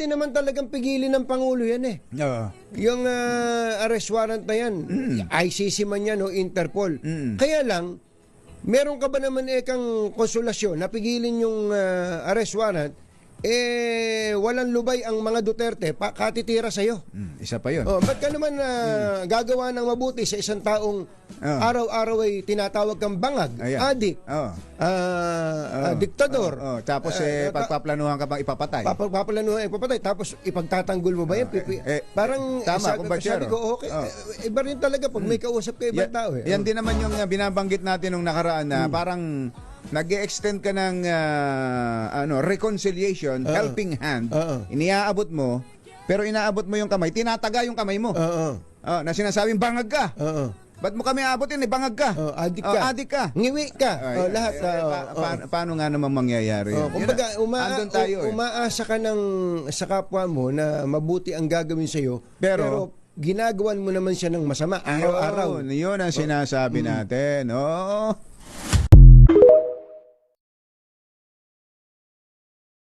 pwede naman talagang pigilin ng Pangulo yan eh. Oo. Yung arrest warrant na yan, ICC man yan o Interpol. Kaya lang, meron ka ba naman kang konsolasyon na pigilin yung arrest warrant, walang lubay ang mga Duterte, katitira sa'yo. Isa pa yun. Ba't ka naman gagawa ng mabuti sa isang taong araw-araw ay tinatawag kang bangag, Ayan. adik, diktador. Tapos pagpaplanuhan ka bang ipapatay. Paplanuhan ipapatay, tapos ipagtatanggol mo ba yan? Parang tama, sabi ko, okay, iba rin talaga pag may kausap ka ibang tao. Yan din naman yung binabanggit natin nung nakaraan na parang nag-extend ka ng reconciliation, helping hand, iniaabot mo, pero inaabot mo yung kamay, tinataga yung kamay mo. Na sinasabing bangag ka. Ba't mo kami aabotin? Bangag ka. Adik ka. Adik ka. Ngiwi ka. Lahat. Paano nga naman mangyayari yun? Kumbaga, tayo, umaasa ka sa kapwa mo na mabuti ang gagawin sa'yo, pero ginagawan mo naman siya ng masama araw-araw. Yun ang sinasabi natin.